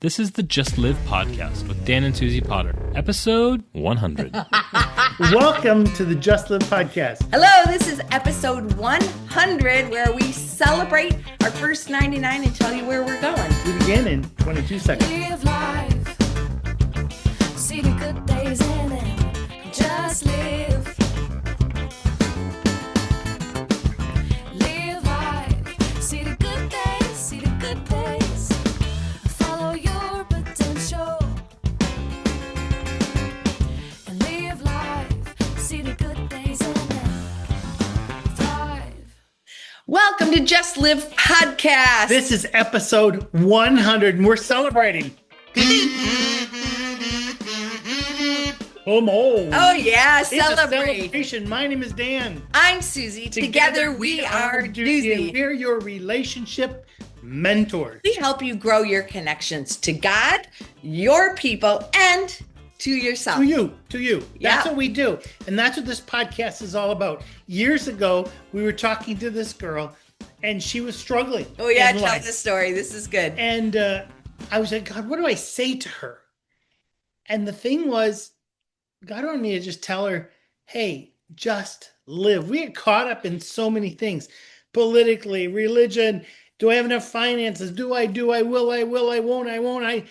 This is the Just Live podcast with Dan and Suzie Potter, episode 100. Welcome to the Just Live podcast. Hello, this is episode 100, where we celebrate our first 99 and tell you where we're going. We begin in 22 seconds. Live life, see the good days in it, just live. Live life, see the good days, see the good days. Follow your potential. And live life, see the good days in it. Thrive. Welcome to Just Live podcast. This is episode 100, and we're celebrating. Oh yeah, It's a celebrate. celebration. My name is Dan. I'm Suzie. Together we are and Doozy. we're your relationship mentors. We help you grow your connections to God, your people, and to yourself. To you. That's Yeah. what we do. And that's what this podcast is all about. Years ago, we were talking to this girl, and she was struggling. Oh yeah, in tell life. the story. This is good. And I was like, God, what do I say to her? And the thing was, God wanted me to just tell her, hey, just live. We get caught up in so many things, politically, religion. Do I have enough finances? Do I, will, I won't.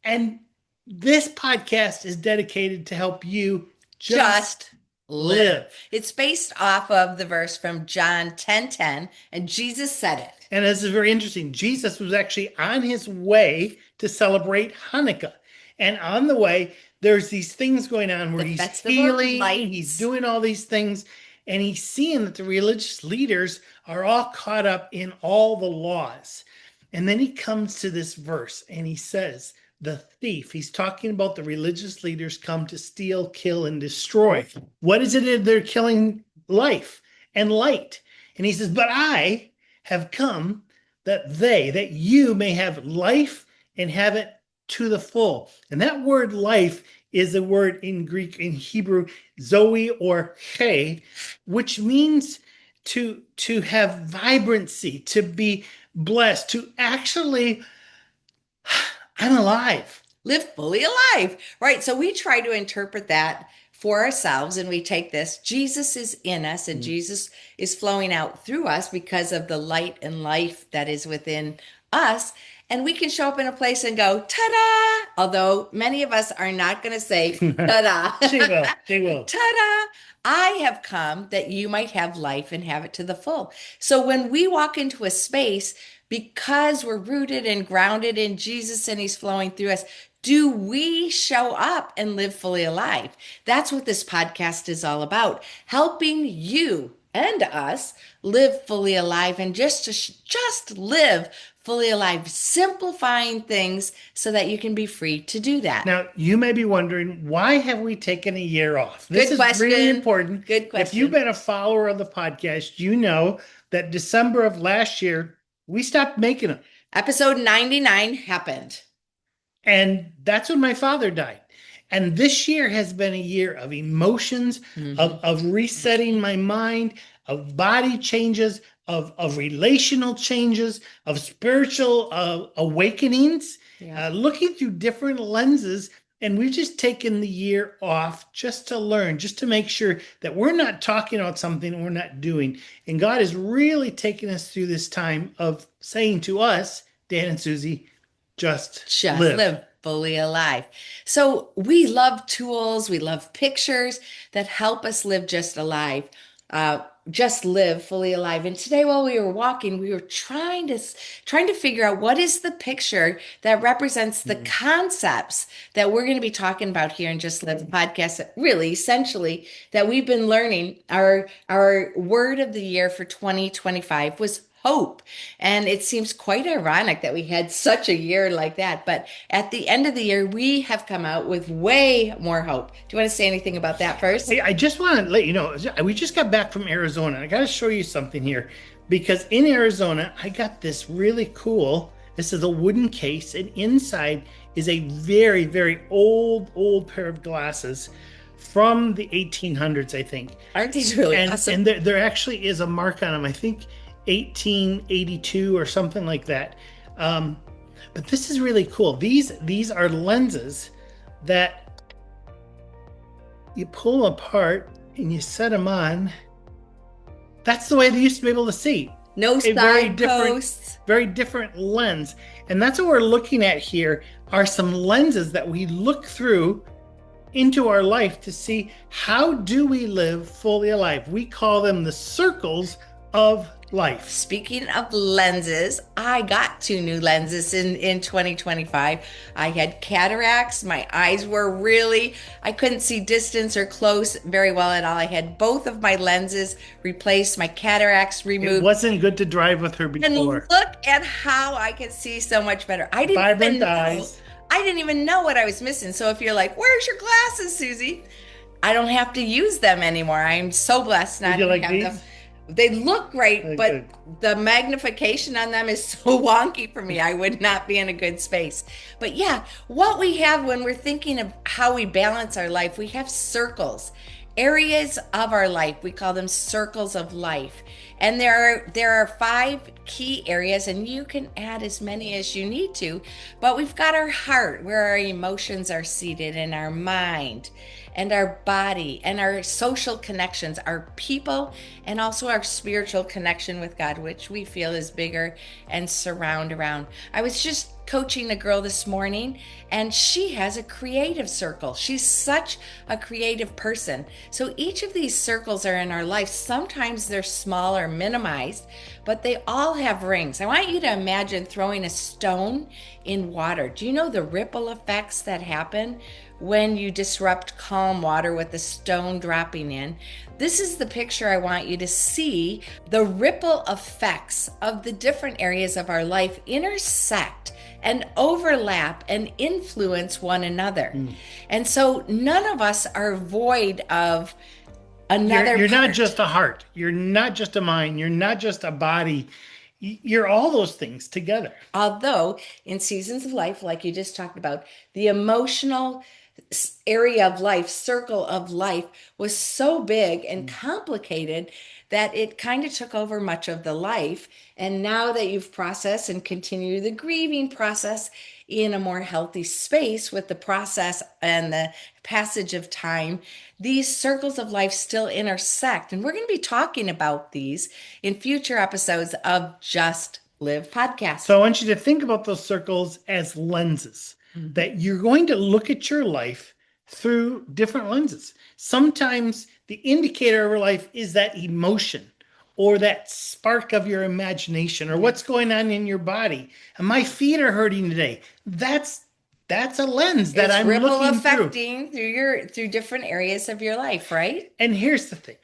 And this podcast is dedicated to help you just live. It's based off of the verse from John 10:10, and Jesus said it. And this is very interesting. Jesus was actually on his way to celebrate Hanukkah. And on the way, there's these things going on where The he's Festival of healing, Lights. he's doing all these things, and he's seeing that the religious leaders are all caught up in all the laws. And then he comes to this verse and he says, the thief, he's talking about the religious leaders come to steal, kill, and destroy. What is it they're killing? Life and light. And he says, but I have come that you may have life and have it to the full. And that word life is a word in Greek, in Hebrew, zoe or che, which means to have vibrancy, to be blessed, to actually, I'm alive. Live fully alive, right? So we try to interpret that for ourselves, and we take this, Jesus is in us, and Jesus is flowing out through us because of the light and life that is within us. And we can show up in a place and go, ta-da! Although many of us are not going to say, ta-da. She will. Ta-da! I have come that you might have life and have it to the full. So when we walk into a space, because we're rooted and grounded in Jesus and he's flowing through us, do we show up and live fully alive? That's what this podcast is all about. Helping you and us live fully alive, and just live fully alive, simplifying things so that you can be free to do that. Now, you may be wondering, why have we taken a year off? This Good is question. really important. Good question. If you've been a follower of the podcast, you know that December of last year, we stopped making them. Episode 99 happened. And that's when my father died. And this year has been a year of emotions, of resetting my mind, of body changes, of relational changes, of spiritual awakenings, looking through different lenses. And we've just taken the year off just to learn, just to make sure that we're not talking about something we're not doing. And God is really taking us through this time of saying to us, Dan and Suzie, just live. Fully alive. So we love tools, we love pictures that help us live just alive. Just live fully alive. And today, while we were walking, we were trying to figure out what is the picture that represents the concepts that we're going to be talking about here in Just Live podcast. That really, essentially, that we've been learning. Our word of the year for 2025 was hope. And it seems quite ironic that we had such a year like that. But at the end of the year, we have come out with way more hope. Do you want to say anything about that first? Hey, I just want to let you know, we just got back from Arizona. I got to show you something here, because in Arizona, I got this really cool, this is a wooden case, and inside is a very, very old pair of glasses from the 1800s, I think. Aren't these really awesome? And there actually is a mark on them, I think 1882 or something like that. But this is really cool. These are lenses that you pull apart and you set them on. That's the way they used to be able to see. No A very signposts. very different lens. And that's what we're looking at here are some lenses that we look through into our life to see how do we live fully alive. We call them the circles of life. Speaking of lenses, I got 2 new lenses in 2025. I had cataracts. My eyes were I couldn't see distance or close very well at all. I had both of my lenses replaced, my cataracts removed. It wasn't good to drive with her And before. look at how I can see so much better. I Vibrant eyes. didn't even know what I was missing. So if you're like, where's your glasses, Susie? I don't have to use them anymore. I'm so blessed not Did you to like have these? them. They look great, They're but good. the magnification on them is so wonky for me. I would not be in a good space. But yeah, what we have when we're thinking of how we balance our life, we have circles, areas of our life. We call them circles of life. And there are 5 key areas, and you can add as many as you need to. But we've got our heart, where our emotions are seated, and our mind, and our body, and our social connections, our people, and also our spiritual connection with God, which we feel is bigger and surround around. I was just coaching a girl this morning, and she has a creative circle. She's such a creative person. So each of these circles are in our life. Sometimes they're small or minimized, but they all have rings. I want you to imagine throwing a stone in water. Do you know the ripple effects that happen when you disrupt calm water with a stone dropping in? This is the picture I want you to see. The ripple effects of the different areas of our life intersect and overlap and influence one another. And so none of us are void of another You're not part. just a heart. You're not just a mind. You're not just a body. You're all those things together. Although in seasons of life, like you just talked about, the emotional area of life, circle of life, was so big and complicated that it kind of took over much of the life. And now that you've processed and continue the grieving process in a more healthy space with the process and the passage of time, these circles of life still intersect. And we're going to be talking about these in future episodes of Just Live podcast. So I want you to think about those circles as lenses, that you're going to look at your life through different lenses. Sometimes the indicator of your life is that emotion or that spark of your imagination or what's going on in your body. And my feet are hurting today. That's a lens that It's I'm ripple looking through. affecting through different areas of your life, right? And here's the thing.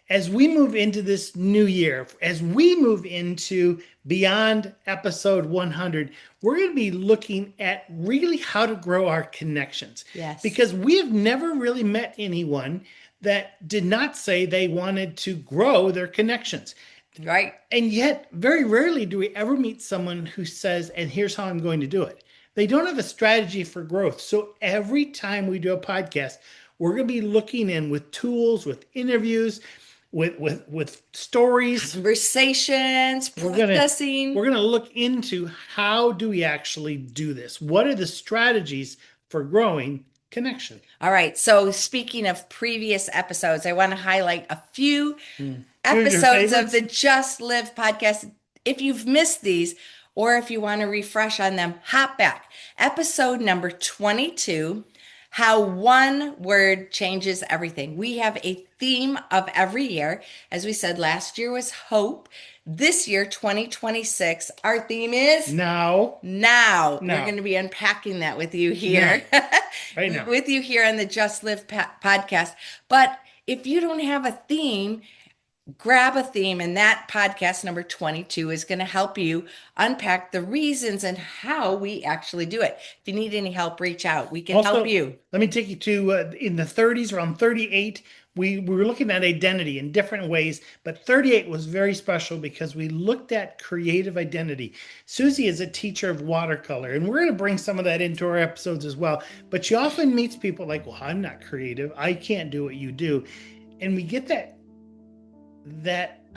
As we move into this new year, as we move into beyond episode 100, we're going to be looking at really how to grow our connections. Yes. Because we have never really met anyone that did not say they wanted to grow their connections. Right. And yet, very rarely do we ever meet someone who says, and here's how I'm going to do it. They don't have a strategy for growth. So every time we do a podcast, we're going to be looking in with tools, with interviews, with stories, Conversations, we're processing. gonna look into how do we actually do this? What are the strategies for growing connection? All right. So speaking of previous episodes, I want to highlight a few episodes of the Just Live podcast. If you've missed these, or if you want to refresh on them, hop back. Episode number 22. How one word changes everything. We have a theme of every year. As we said, last year was hope. This year, 2026, our theme is Now. We're going to be unpacking that with you here. Right now. With you here on the Just Live podcast. But if you don't have a theme, grab a theme, and that podcast number 22 is going to help you unpack the reasons and how we actually do it. If you need any help, reach out. We can help you. Let me take you to in the 30s, around 38. We were looking at identity in different ways, but 38 was very special because we looked at creative identity. Susie is a teacher of watercolor, and we're going to bring some of that into our episodes as well. But she often meets people like, well, I'm not creative. I can't do what you do. And we get that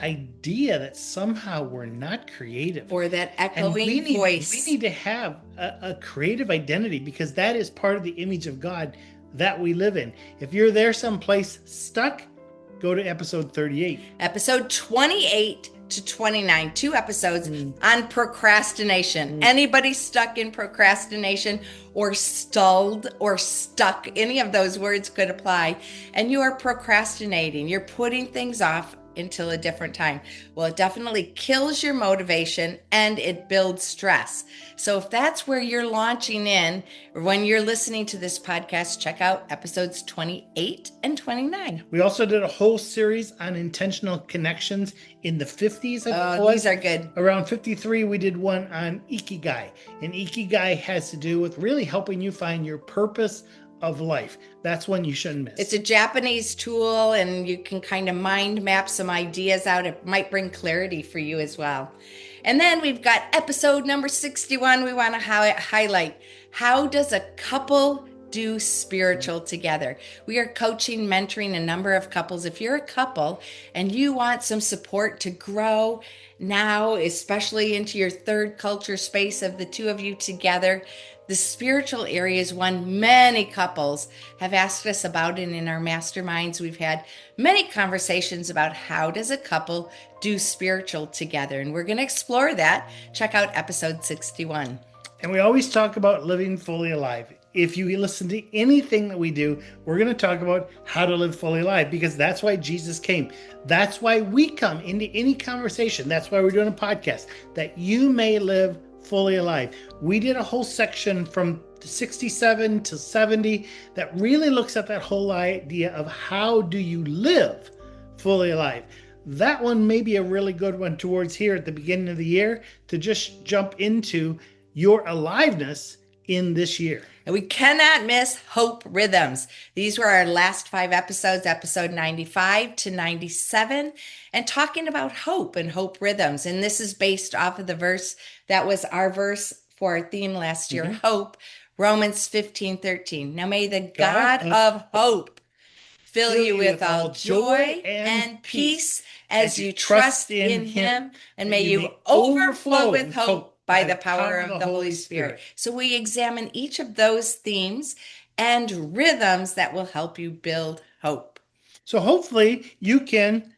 idea that somehow we're not creative. Or that And echoing voice. we need to have a creative identity, because that is part of the image of God that we live in. If you're there someplace stuck, go to episode 38. Episode 28 to 29, 2 episodes on procrastination. Anybody stuck in procrastination or stalled or stuck, any of those words could apply, and you are procrastinating, you're putting things off until a different time. Well, it definitely kills your motivation and it builds stress. So if that's where you're launching in, or when you're listening to this podcast, check out episodes 28 and 29. We also did a whole series on intentional connections in the 50s. I think it was. These are good. Around 53, we did one on Ikigai. And Ikigai has to do with really helping you find your purpose of life. That's one you shouldn't miss. It's a Japanese tool, and you can kind of mind map some ideas out. It might bring clarity for you as well. And then we've got episode number 61. We want to highlight, how does a couple do spiritual together? We are coaching, mentoring a number of couples. If you're a couple and you want some support to grow now, especially into your third culture space of the two of you together, the spiritual area is one many couples have asked us about, and in our masterminds, we've had many conversations about how does a couple do spiritual together, and we're going to explore that. Check out episode 61. And we always talk about living fully alive. If you listen to anything that we do, we're going to talk about how to live fully alive, because that's why Jesus came. That's why we come into any conversation. That's why we're doing a podcast, that you may live fully alive. We did a whole section from 67 to 70 that really looks at that whole idea of how do you live fully alive. That one may be a really good one towards here at the beginning of the year, to just jump into your aliveness in this year. And we cannot miss Hope Rhythms. These were our last 5 episodes, episode 95 to 97, and talking about hope and hope rhythms. And this is based off of the verse that was our verse for our theme last year, hope, Romans 15:13. Now may the God of hope fill you with all joy and peace as you trust in him, and may you overflow with hope by the power of the Holy Spirit. So we examine each of those themes and rhythms that will help you build hope. So hopefully you can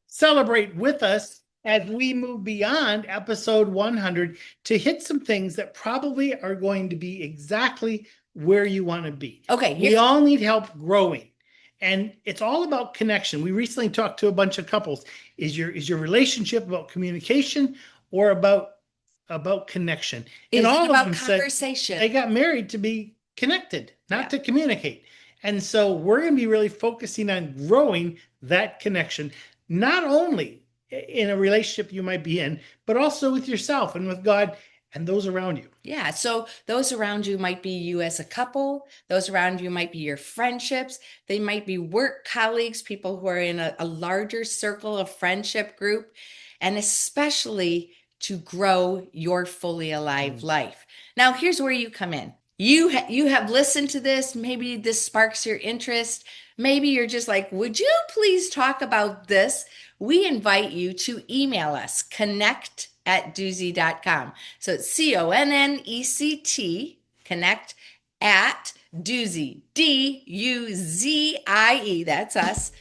celebrate with us as we move beyond episode 100 to hit some things that probably are going to be exactly where you want to be. Okay. We all need help growing. And it's all about connection. We recently talked to a bunch of couples. Is your relationship about communication or about connection? And all about of them conversation. said they got married to be connected, not to communicate. And so we're going to be really focusing on growing that connection, not only in a relationship you might be in, but also with yourself and with God and those around you. Yeah. So those around you might be you as a couple. Those around you might be your friendships. They might be work colleagues, people who are in a larger circle of friendship group, and especially to grow your fully alive life. Now, here's where you come in. You have listened to this. Maybe this sparks your interest. Maybe you're just like, would you please talk about this? We invite you to email us, connect@doozie.com. So it's CONNECT, connect@doozie, DUZIE, that's us,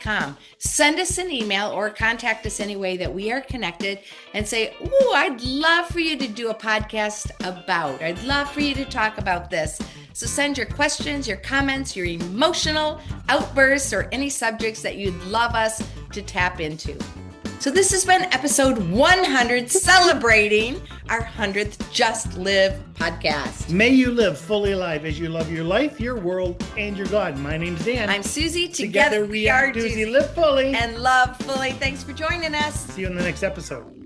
.com. Send us an email or contact us any way that we are connected and say, ooh, I'd love for you to do a podcast about. I'd love for you to talk about this. So send your questions, your comments, your emotional outbursts, or any subjects that you'd love us to tap into. So this has been episode 100, celebrating our 100th Just Live podcast. May you live fully alive as you love your life, your world, and your God. My name's Dan. I'm Susie. Together we are Doozie. Live fully and love fully. Thanks for joining us. See you in the next episode.